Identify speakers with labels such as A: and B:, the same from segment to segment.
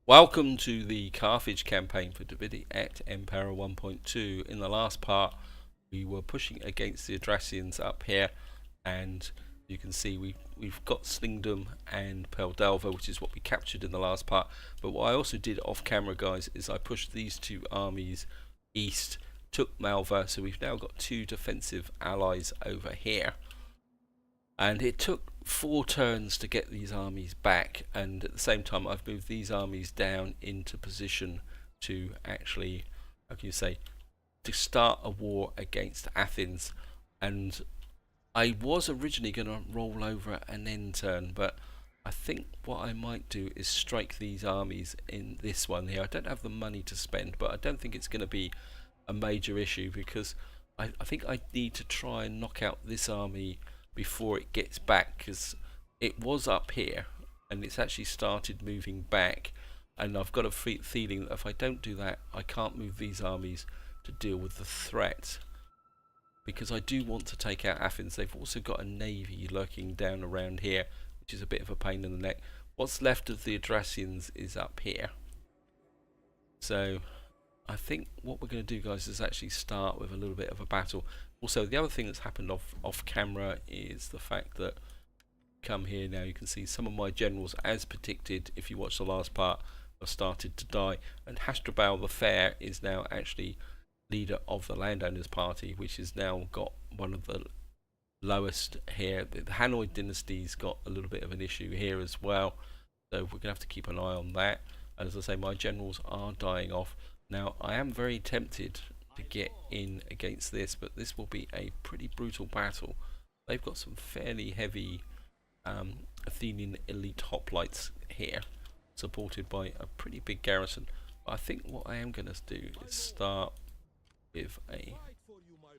A: Welcome to the Carthage Campaign for Divinity Et Impera 1.2. In the last part, we were pushing against the Adrasians up here, and you can see we've got Slingdom and Peldelva, which is what we captured in the last part. But what I also did off camera, guys, is I pushed these two armies east, took Malva, so we've now got two defensive allies over here. And it took 4 turns to get these armies back, and at the same time I've moved these armies down into position to actually, how can you say, to start a war against Athens. And I was originally going to roll over an end turn, but I think what I might do is strike these armies in this one here. I don't have the money to spend, but I don't think it's going to be a major issue, because I think I need to try and knock out this army before it gets back, because it was up here and it's actually started moving back, and I've got a feeling that if I don't do that, I can't move these armies to deal with the threat, because I do want to take out Athens. They've also got a navy lurking down around here, which is a bit of a pain in the neck. What's left of the Adrasians is up here, so I think what we're going to do, guys, is actually start with a little bit of a battle. Also, the other thing that's happened off camera is the fact that, come here now, you can see some of my generals, as predicted if you watch the last part, have started to die, and Hasdrubal the Fair is now actually leader of the Landowners Party, which has now got one of the lowest here. The Hanoi dynasty's got a little bit of an issue here as well, so we're going to have to keep an eye on that. And as I say, my generals are dying off. Now, I am very tempted to get in against this, but this will be a pretty brutal battle. They've got some fairly heavy Athenian elite hoplites here, supported by a pretty big garrison. But I think what I am going to do is start with a...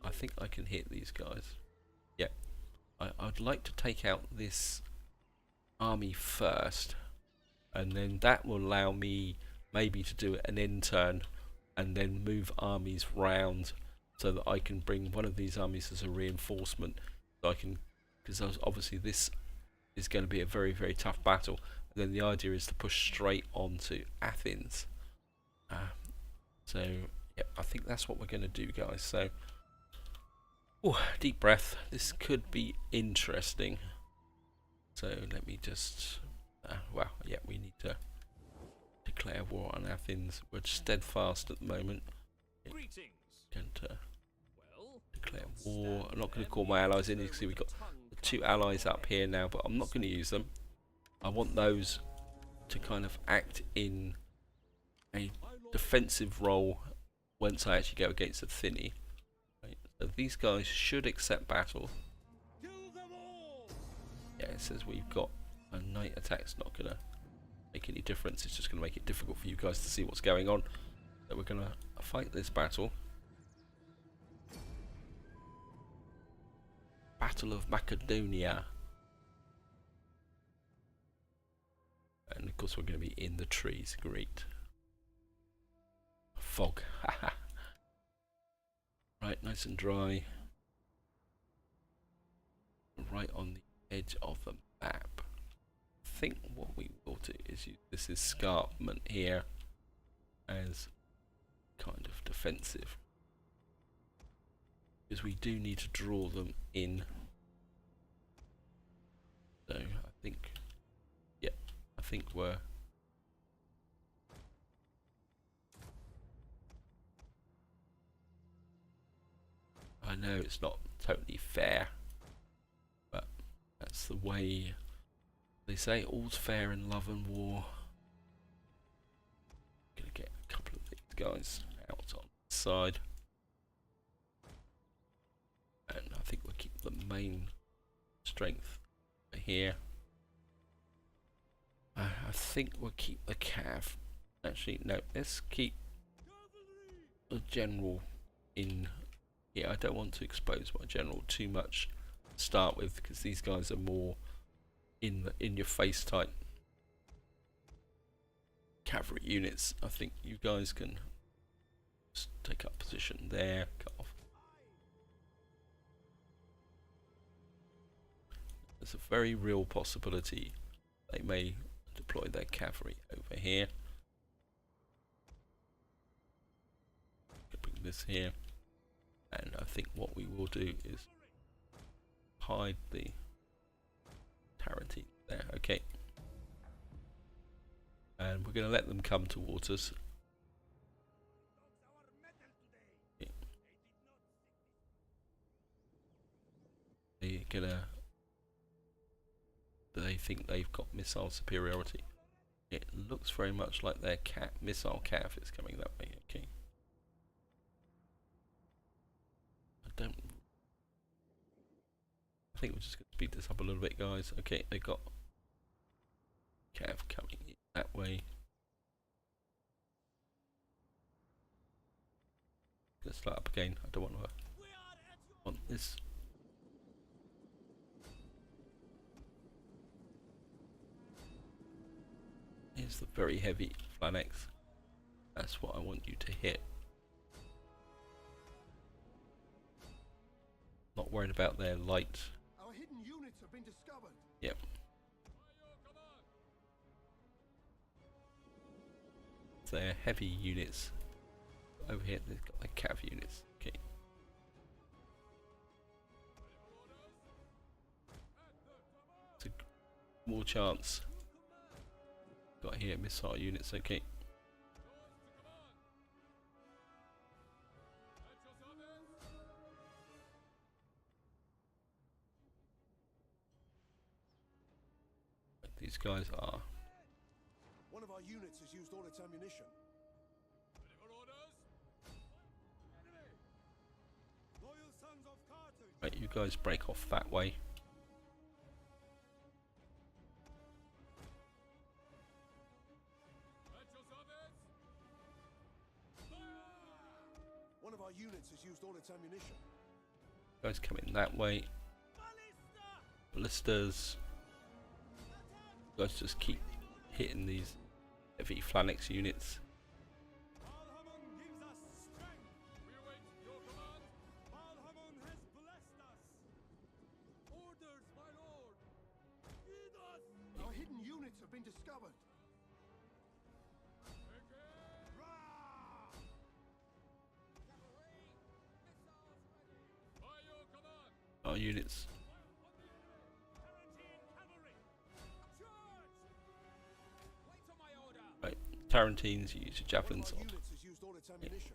A: I think I can hit these guys. Yeah, I'd like to take out this army first, and then that will allow me maybe to do an end turn and then move armies round, so that I can bring one of these armies as a reinforcement. So I can, because obviously this is going to be a very, very tough battle. And then the idea is to push straight on to Athens. So yeah, I think that's what we're going to do, guys. So, deep breath. This could be interesting. So let me just, well, yeah, we need to declare war on Athens. We're steadfast at the moment. Going to declare war. I'm not going to call my allies in. You can see we've got the 2 allies up here now, but I'm not going to use them. I want those to kind of act in a defensive role once I actually go against a thinny. Right. So these guys should accept battle. Yeah, it says we've got a night attack. It's not going to make any difference. It's just going to make it difficult for you guys to see what's going on. So we're going to fight this battle. Battle of Makedonia. And of course we're going to be in the trees. Great. Fog. Right, nice and dry. Right on the edge of the map. I think what we will do is use this escarpment here as kind of defensive, because we do need to draw them in. So I think, yeah, I think we're... I know it's not totally fair, but that's the way they say. All's fair in love and war. Gonna get a couple of these guys out on the side, and I think we'll keep the main strength here. I think we'll keep the cav. Actually, no, let's keep the general in. Yeah, I don't want to expose my general too much to start with, because these guys are more in your face type cavalry units. I think you guys can just take up position there. Cut off. There's a very real possibility they may deploy their cavalry over here. this here, and I think what we will do is hide the Tarantine there. Okay, and we're going to let them come towards us. Okay. They think they've got missile superiority. It looks very much like their missile calf is coming that way. Okay. I think we're just going to speed this up a little bit, guys. Okay, they got calf coming that way. Let's start up again. I don't want this. Here's the very heavy phalanx. That's what I want you to hit. Not worried about their light.
B: Our hidden units have been discovered.
A: Yep. Their heavy units over here. They've got their cav units. Okay. It's a more chance. Got here missile units. Okay. These guys are.
B: One of our units has used all its ammunition. Loyal sons of Carthage.
A: Right, you guys break off that way.
B: One of our units has used all its ammunition.
A: Guys come in that way. Ballistas. You guys just keep hitting these heavy phalanx units.
B: Our hidden units have been discovered.
A: Our units. Right, Tarantines, you use your javelins on.
B: Units has used all its ammunition.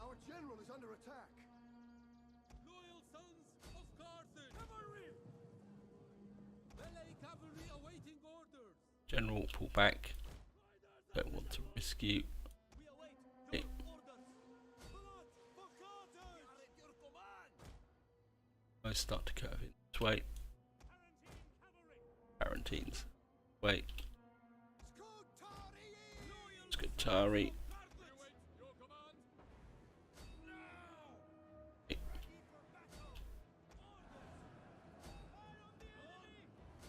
B: Our general is under attack.
C: Loyal sons of Carthage! Cavalry! Melee cavalry awaiting orders!
A: General, pull back. Don't want to risk you.
C: We await
A: Okay.
C: your orders! Blood for Carthage! We are at your command!
A: Guys start to curve in this way. Tarantines. Wait. Scutari.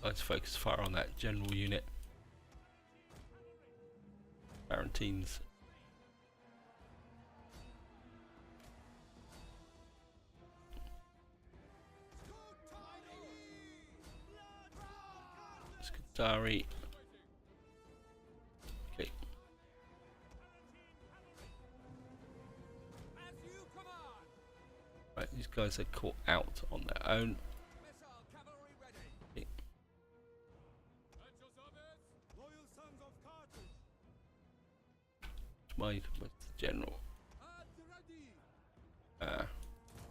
A: Let's focus fire on that general unit. Tarantines. Scutari. Okay.
C: As you command!
A: Right, these guys are caught out on their own.
C: Missile cavalry ready!
A: Okay.
B: Loyal sons of Carthage.
A: Where's the general?
C: At ready!
A: Ah.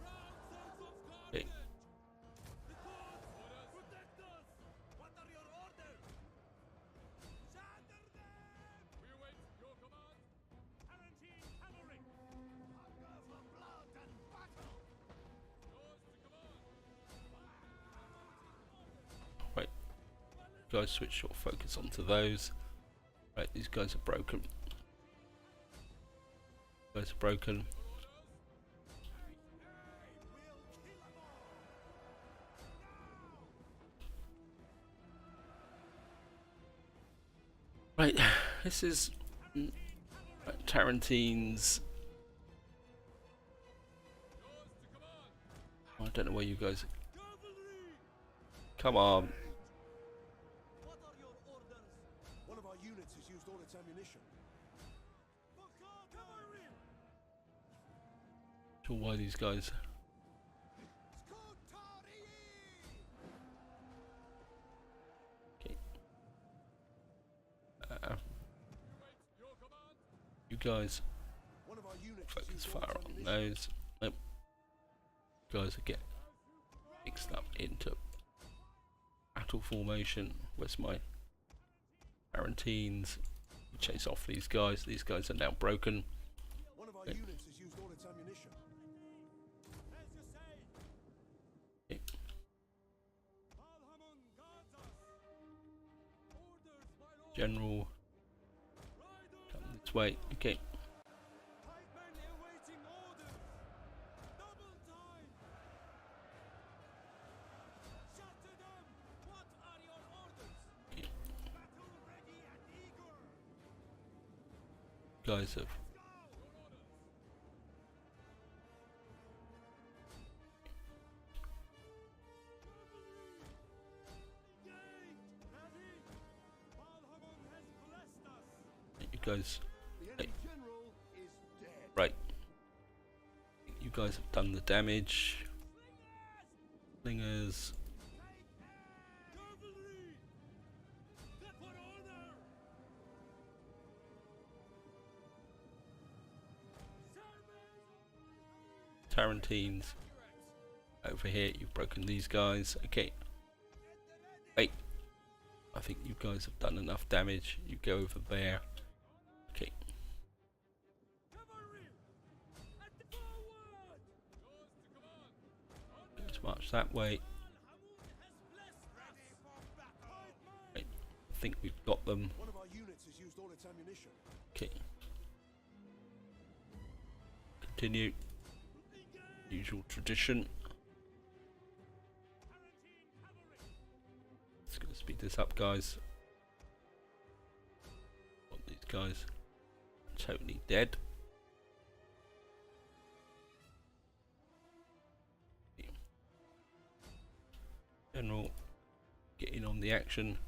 C: Proud sons of
A: Okay.
C: Carthage! The gods protect us! What are your orders? Shatter them! We await your command! Tarantine cavalry! Hunger for blood and battle! Yours to command!
A: Right. Guys, switch your focus onto those. Right, these guys are broken. Guys are broken. Right, this is Tarantines. I don't know where you guys. Come on.
B: all its ammunition.
A: Sure why these guys. Okay. You guys
B: One of our units has
A: focus
B: used all
A: fire
B: its
A: on
B: ammunition.
A: those. Nope. You guys are getting mixed up into battle formation. Where's my Arantines? Chase off these guys. These guys are now broken.
B: One of our
A: Okay.
B: units has used all its ammunition.
A: Okay. General, come this way. Okay. Guys have you guys
B: The enemy general is dead.
A: right. You guys have done the damage. Slingers. Tarantines. Over here, you've broken these guys. Okay. Wait. I think you guys have done enough damage. You go over there. Okay. Let's march that way. Right. I think we've got them.
B: One of our units has used all its ammunition.
A: Okay. Continue. Usual tradition. Let's go speed this up, guys. Want these guys totally dead. General, get in on the action.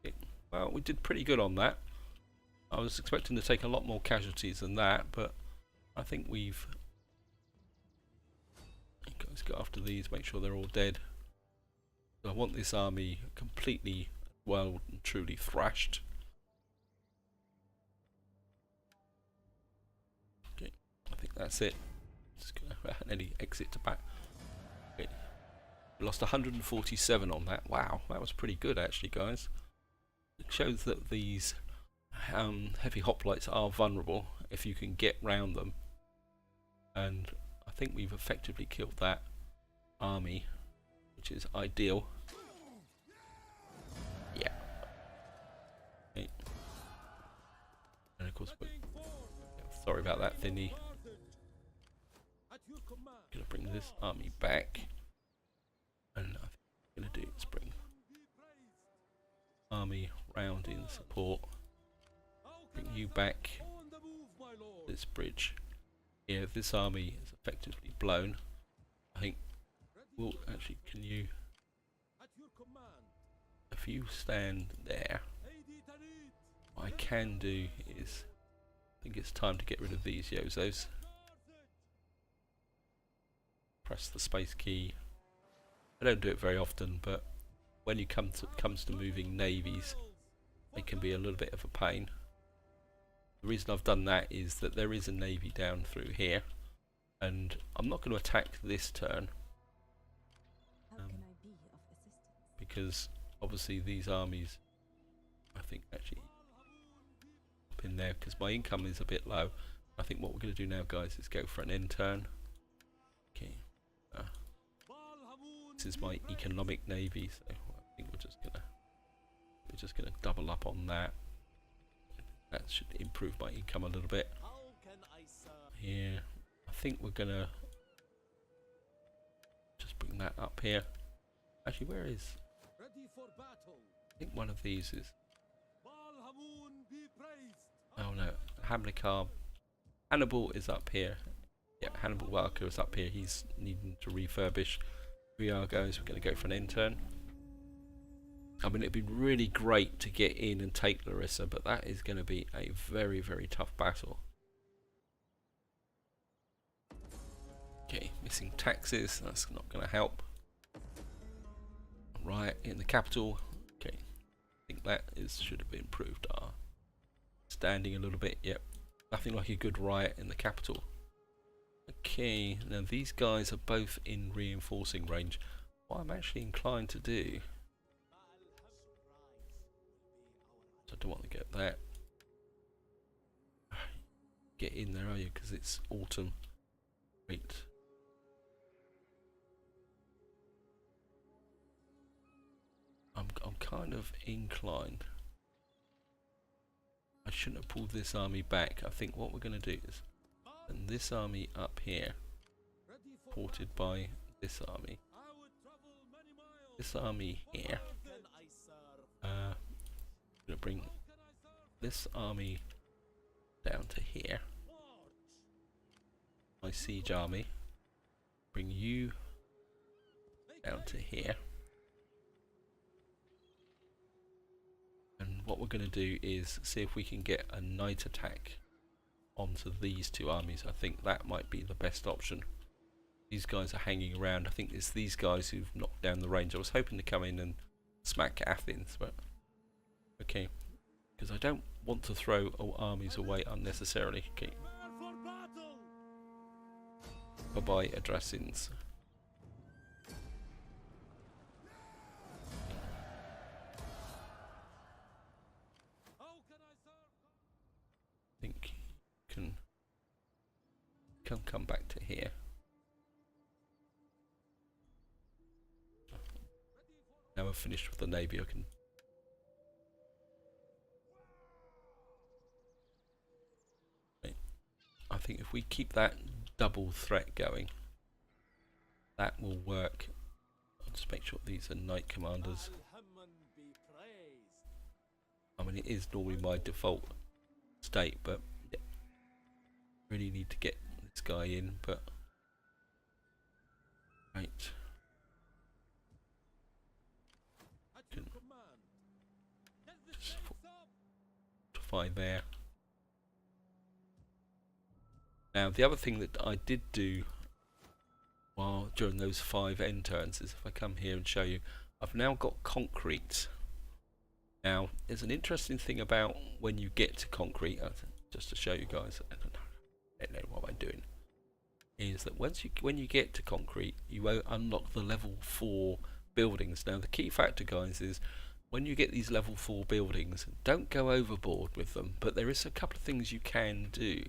A: Okay. Well, we did pretty good on that. I was expecting to take a lot more casualties than that, but I think we've... You guys go after these, make sure they're all dead. I want this army completely, well and truly thrashed. Okay, I think that's it. Just gonna any exit to back. Okay. We lost 147 on that. Wow, that was pretty good actually, guys. It shows that these heavy hoplites are vulnerable if you can get round them, and I think we've effectively killed that army, which is ideal. Yeah. Okay. And of course, sorry about that, Thinny. Gonna bring this army back, and I think what I'm gonna do is bring army round in support. Bring you back. This bridge. Yeah, if this army is effectively blown, I think we'll actually. Can you? If you stand there, what I can do is, I think it's time to get rid of these Yozos. Press the space key. I don't do it very often, but when you comes to moving navies, it can be a little bit of a pain. The reason I've done that is that there is a navy down through here, and I'm not going to attack this turn because obviously these armies, I think actually up in there because my income is a bit low. I think what we're going to do now, guys, is go for an end turn. Okay, this is my economic navy, so I think we're just gonna double up on that. That should improve my income a little bit. Yeah, I think we're gonna just bring that up here. Actually, where is? I think one of these is. Oh no, Hamilcar. Hannibal is up here. Yeah, Hannibal Walker is up here. He's needing to refurbish. we are, guys. We're going to go for an end turn. I mean, it'd be really great to get in and take Larissa, but that is going to be a very, very tough battle. Okay, missing taxes. That's not going to help. Right, in the capital. Okay, I think that should have been improved. Standing a little bit. Yep, nothing like a good riot in the capital. Okay, now these guys are both in reinforcing range. What I'm actually inclined to do, so I don't want to get that. Get in there, are you? Because it's autumn. Wait. I'm kind of inclined. I shouldn't have pulled this army back. I think what we're going to do is send this army up here, supported by this army. This army here. I'm going to bring this army down to here. My siege army. Bring you down to here. And what we're going to do is see if we can get a night attack onto these two armies. I think that might be the best option. These guys are hanging around. I think it's these guys who've knocked down the range. I was hoping to come in and smack Athens, but okay, because I don't want to throw armies away unnecessarily. Okay, bye bye Adrasins. I think you can come back to here. Now I've finished with the navy, I can. Okay. I think if we keep that double threat going, that will work. I'll just make sure these are knight commanders. I mean, it is normally my default state, but yeah, really need to get this guy in. But right. There. Now the other thing that I did do while during those 5 end turns is, if I come here and show you, I've now got concrete. Now there's an interesting thing about when you get to concrete, just to show you guys, I don't know what I'm doing, is that when you get to concrete, you unlock the level 4 buildings. Now the key factor, guys, is when you get these level 4 buildings, don't go overboard with them, but there is a couple of things you can do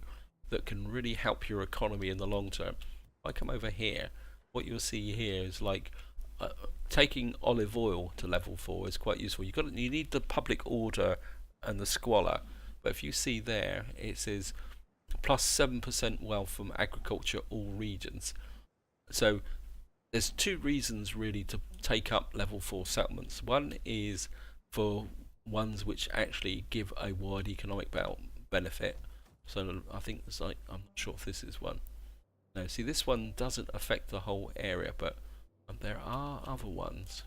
A: that can really help your economy in the long term. If I come over here, what you'll see here is like taking olive oil to level 4 is quite useful. You need the public order and the squalor, but if you see there, it says plus 7% wealth from agriculture all regions. So there's 2 reasons really to take up level 4 settlements. One is for ones which actually give a wide economic benefit. So I think it's like, I'm not sure if this is one. No, see, this one doesn't affect the whole area, but there are other ones.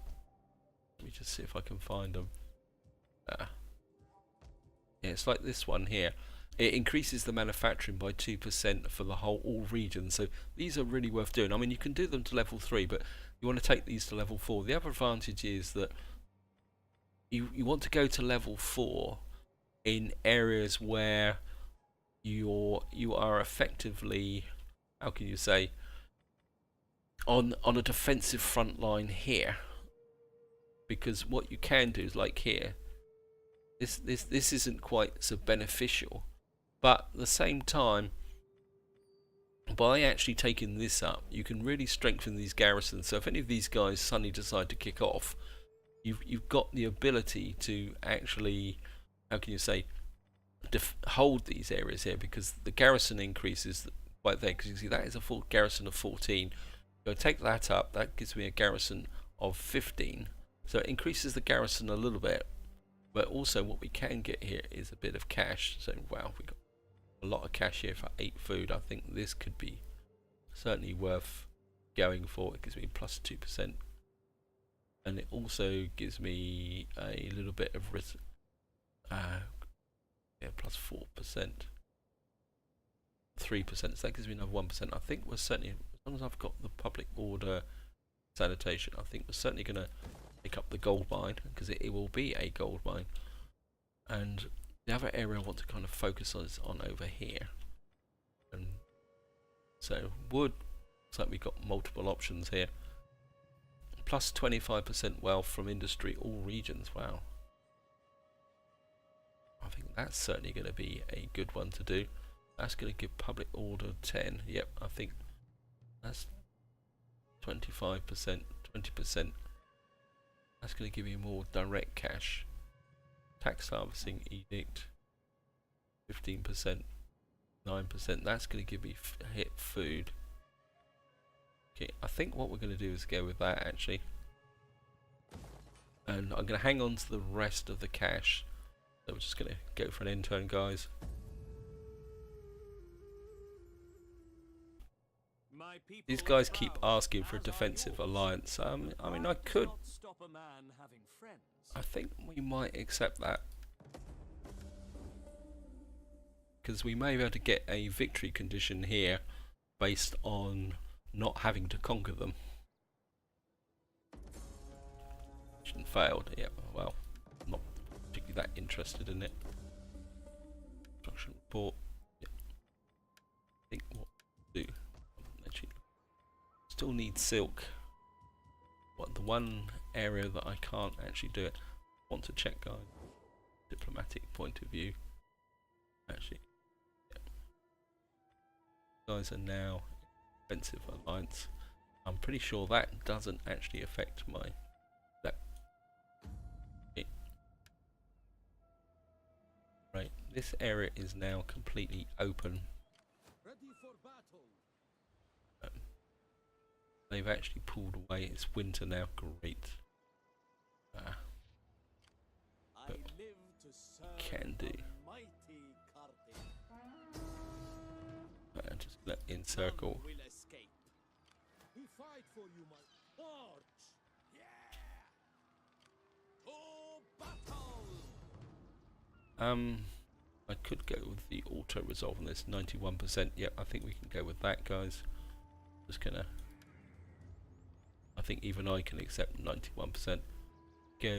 A: Let me just see if I can find them. Yeah, it's like this one here. It increases the manufacturing by 2% for the whole all regions. So these are really worth doing. I mean, you can do them to level 3, but you want to take these to level 4. The other advantage is that you want to go to level 4 in areas where you are effectively, how can you say, on a defensive front line here. Because what you can do is, like here, this isn't quite so beneficial. But at the same time, by actually taking this up, you can really strengthen these garrisons. So if any of these guys suddenly decide to kick off, you've got the ability to actually, how can you say, hold these areas here, because the garrison increases right there. Because you see that is a full garrison of 14. Go take that up. That gives me a garrison of 15. So it increases the garrison a little bit. But also what we can get here is a bit of cash. So wow, we got a lot of cash here for 8 food. I think this could be certainly worth going for. It gives me plus 2%, and it also gives me a little bit of risk. Yeah, plus 4%, 3%. So that gives me another 1%. I think we're certainly, as long as I've got the public order sanitation, I think we're certainly going to pick up the gold mine, because it will be a gold mine. And the other area I want to kind of focus on is on over here. And so wood, looks like we've got multiple options here. Plus 25% wealth from industry, all regions. Wow. I think that's certainly going to be a good one to do. That's going to give public order 10. Yep, I think that's 25%, 20%. That's going to give you more direct cash. Tax harvesting edict, 15%, 9%. That's going to give me hit food. Okay, I think what we're going to do is go with that actually. And I'm going to hang on to the rest of the cash. So we're just going to go for an end turn, guys. These guys keep asking for a defensive alliance. I mean, I could. I think we might accept that, because we may be able to get a victory condition here based on not having to conquer them. Failed. Yeah. Well, I'm not particularly that interested in it. Construction report. Yeah. I think what we'll do. Actually, still need silk. What the one area that I can't actually do it. Want to check, guys. Diplomatic point of view. Actually, yeah. Guys are now defensive alliance. I'm pretty sure that doesn't actually affect my. That. Okay. Right. This area is now completely open.
B: Ready for battle.
A: They've actually pulled away. It's winter now. Great.
B: I live to serve
A: Can do.
B: mighty Carthage.
A: Just let encircle.
B: Will escape. We fight for you, my march. Yeah. To battle.
A: I could go with the auto resolve on this 91%. Yep, I think we can go with that, guys. Just gonna. I think even I can accept 91%. Go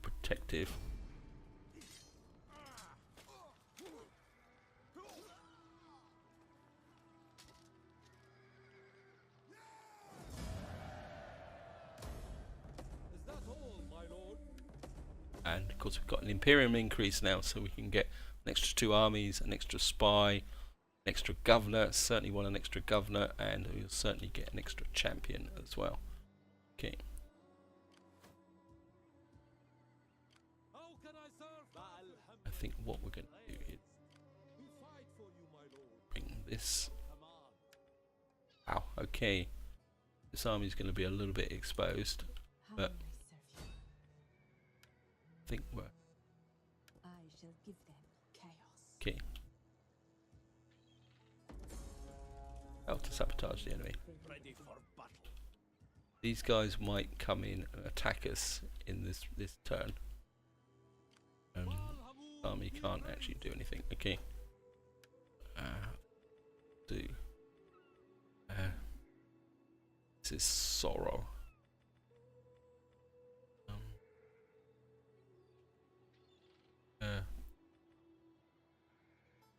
A: protective.
B: Is that all, my lord?
A: And of course we've got an Imperium increase now, so we can get an extra 2 armies, an extra spy, an extra governor. Certainly want an extra governor, and we'll certainly get an extra champion as well. Okay.
B: How can I serve?
A: I think what we're going to do is
B: We fight for you, my lord.
A: bring this.
B: Command.
A: Wow, okay. This army is going to be a little bit exposed,
D: How
A: but
D: may I serve you?
A: I think we're
D: I shall give them chaos.
A: okay. How to sabotage the enemy.
B: Ready for battle.
A: These guys might come in and attack us in this turn. Army can't actually do anything. Okay. This is sorrow. I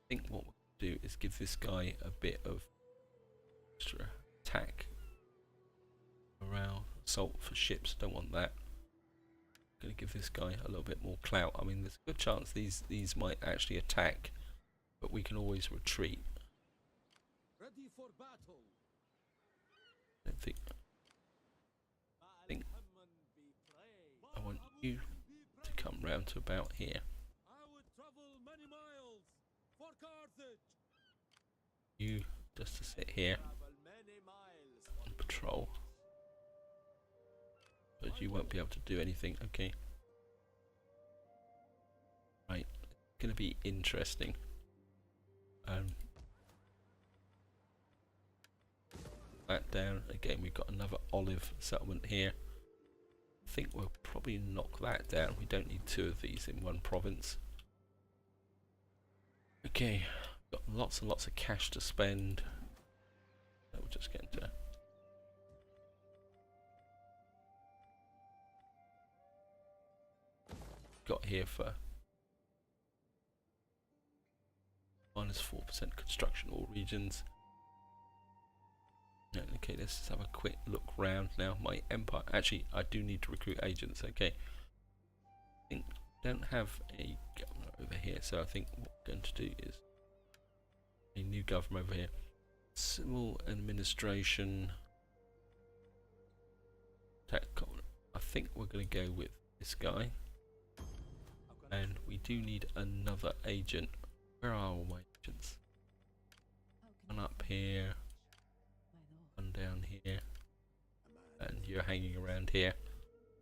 A: think what we'll do is give this guy a bit of extra attack. Morale, assault for ships. Don't want that. Going to give this guy a little bit more clout. I mean, there's a good chance these might actually attack, but we can always retreat.
B: Ready for battle.
A: I don't think. I want you to come round to about here.
B: I would travel many miles for Carthage.
A: You just to sit here
B: Travel many miles.
A: on patrol, but you won't be able to do anything. Okay. Right. It's going to be interesting. that down. Again, we've got another olive settlement here. I think we'll probably knock that down. We don't need two of these in one province. Okay, got lots and lots of cash to spend. So we'll just get into got here for -4% construction all regions. Okay, let's just have a quick look round now. My empire, actually I do need to recruit agents. Okay, I think I don't have a governor over here, so I think what we're going to do is a new governor over here. Civil administration. I think we're going to go with this guy. And we do need another agent. Where are all my agents? One up here, one down here, and you're hanging around here.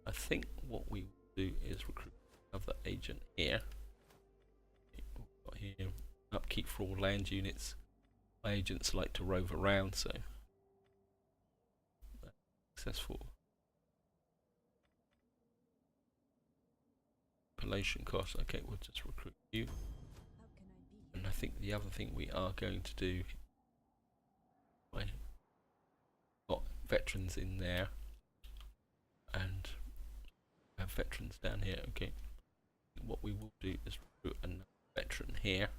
A: I think what we will do is recruit another agent here. We've got here upkeep for all land units. My agents like to rove around, so that's successful. Population cost. Okay, we'll just recruit you. And I think the other thing we are going to do, I got veterans in there and have veterans down here. Okay, what we will do is recruit another veteran here.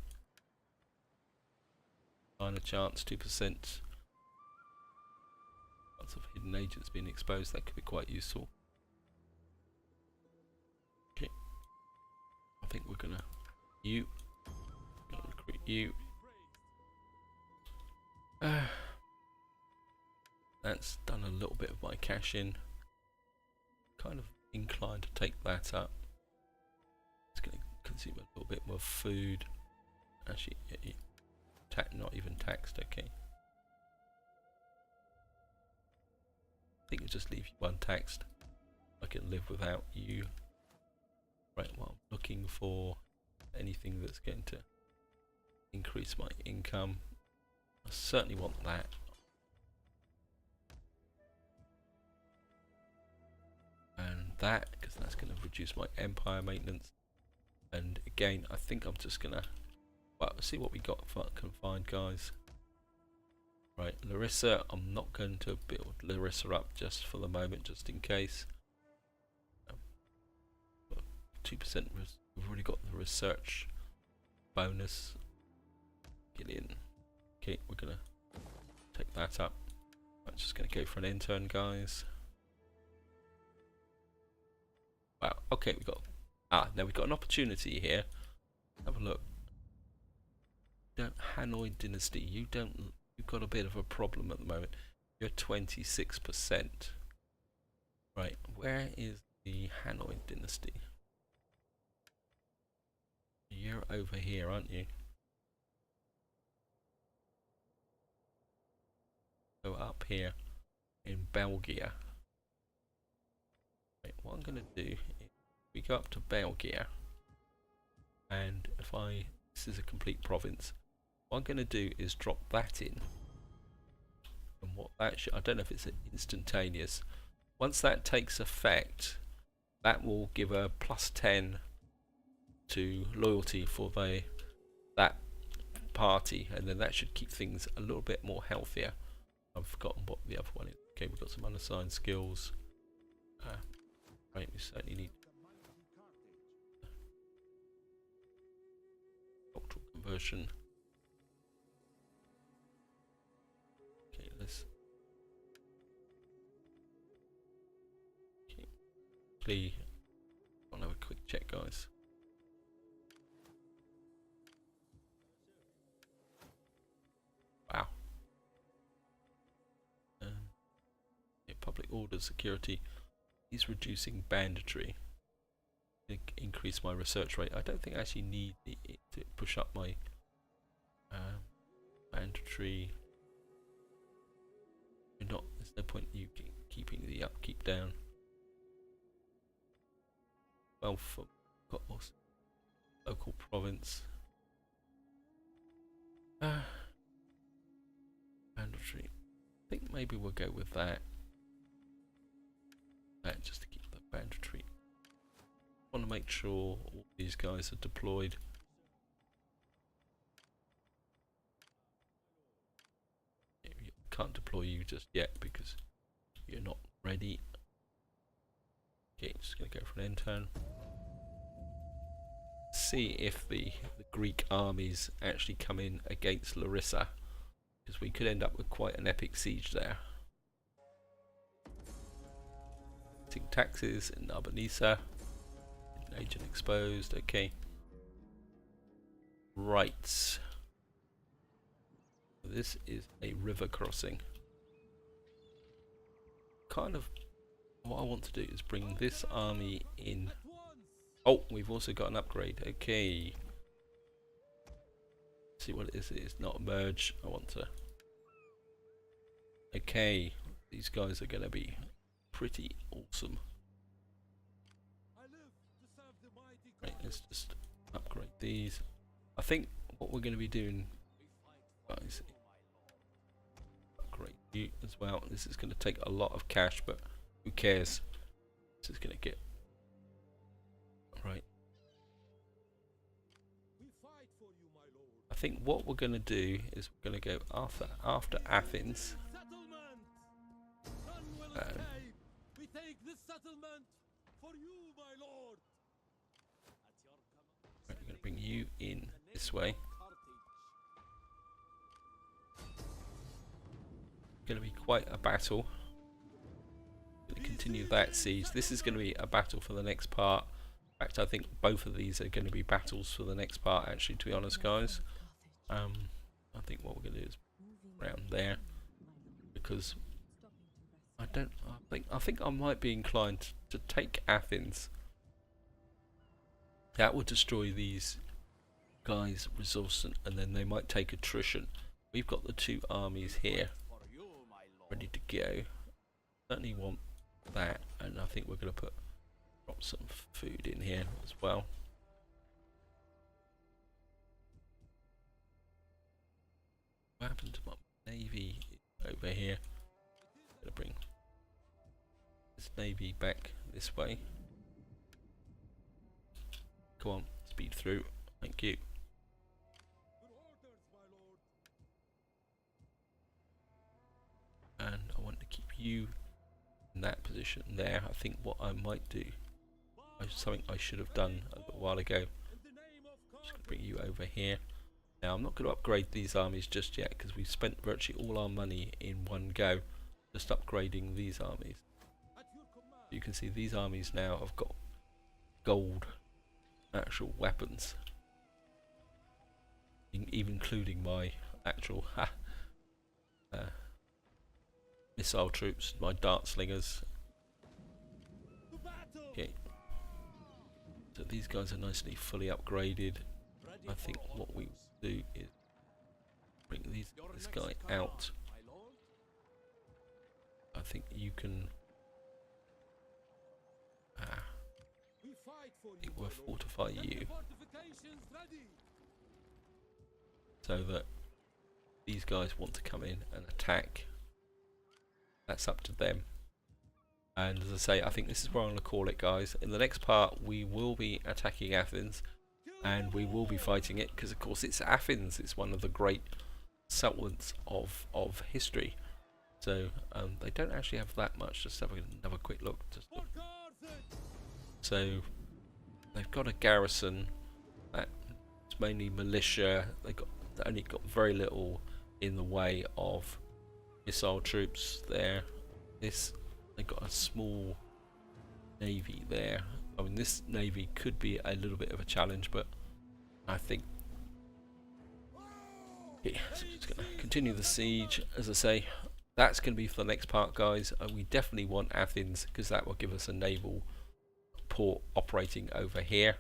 A: Find a chance, 2%. Lots of hidden agents being exposed. That could be quite useful. Okay, I think we're gonna recruit you. That's done a little bit of my cash in. Kind of inclined to take that up. It's going to consume a little bit more food. Actually, not even taxed. Okay. I think we'll just leave you untaxed. I can live without you. Right, well, I'm looking for anything that's going to increase my income. I certainly want that. And that, because that's going to reduce my empire maintenance. And again, I think I'm just going to, well, see what we got can find, guys. Right, Larissa, I'm not going to build Larissa up just for the moment, just in case. 2%, we've already got the research bonus. Get in. Okay, we're gonna take that up. I'm just gonna go for an intern, guys. Wow, okay, we got now we've got an opportunity here. Have a look. Hanoi dynasty, you've got a bit of a problem at the moment. You're 26%. Right, where is the Hanoi dynasty? You're over here, aren't you? So up here in Belgium. Right, what I'm going to do is we go up to Belgium, and this is a complete province. What I'm going to do is drop that in. And what that I don't know if it's instantaneous. Once that takes effect, that will give a +10 to loyalty for that party, and then that should keep things a little bit more healthier. I've forgotten what the other one is. Okay, we've got some unassigned skills. Right, we certainly need cultural conversion. Okay, please, I'll have a quick check, guys. Wow. Public order security. He's reducing banditry. Increase my research rate. I don't think I actually need it to push up my banditry. There's no point in you keeping the upkeep down. Well, got local province. Banditry. think maybe we'll go with that. That just to keep the banditry. Want to make sure all these guys are deployed. You can't deploy you just yet because you're not ready. Okay, just gonna go for an end turn. See if the Greek armies actually come in against Larissa, because we could end up with quite an epic siege there. Taxes in Albanisa. Agent exposed. Okay. Right. This is a river crossing. Kind of what I want to do is bring this army in. Oh, we've also got an upgrade. Okay. See what it is. It is not a merge. I want to. Okay. These guys are going to be pretty awesome. Right, let's just upgrade these. I think what we're going to be doing, guys, upgrade you as well. This is going to take a lot of cash, but who cares? This is going to get right. I think what we're going to do is we're going to go after Athens.
B: We take this settlement for you, my lord.
A: Right, we're going to bring you in this way. Going to be quite a battle. Going to continue that siege. This is going to be a battle for the next part. In fact, I think both of these are going to be battles for the next part, actually, to be honest, guys. I think what we're going to do is around there, because I think I might be inclined to take Athens. That would destroy these guys' resource, and then they might take attrition. We've got the two armies here ready to go. Certainly want that, and I think we're going to drop some food in here as well. What happened to my navy over here? I'm going to bring this navy back this way. Come on, speed through. Thank you. And I want to keep you in that position there. I think what I might do, something I should have done a little while ago, just going to bring you over here. Now I'm not going to upgrade these armies just yet, because we've spent virtually all our money in one go just upgrading these armies. You can see these armies now have got gold actual weapons, even including my actual missile troops, my dart slingers. Okay, so these guys are nicely fully upgraded. I think what we do is bring this guy out. I think you can. It will fortify you so that these guys want to come in and attack. That's up to them. And as I say, I think this is where I'm going to call it, guys. In the next part, we will be attacking Athens, and we will be fighting it, because of course it's Athens. It's one of the great settlements of history. So they don't actually have that much. Just have another quick look. So they've got a garrison that's mainly militia. They only got very little in the way of missile troops there. They got a small navy there. I mean, this navy could be a little bit of a challenge, but I think yeah, so just gonna continue the siege. As I say, that's going to be for the next part, guys. We definitely want Athens, because that will give us a naval port operating over here.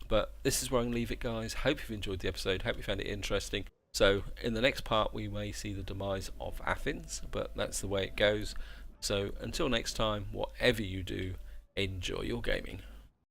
A: But this is where I'm going to leave it, guys. Hope you've enjoyed the episode. Hope you found it interesting. So in the next part, we may see the demise of Athens, but that's the way it goes. So until next time, whatever you do, enjoy your gaming.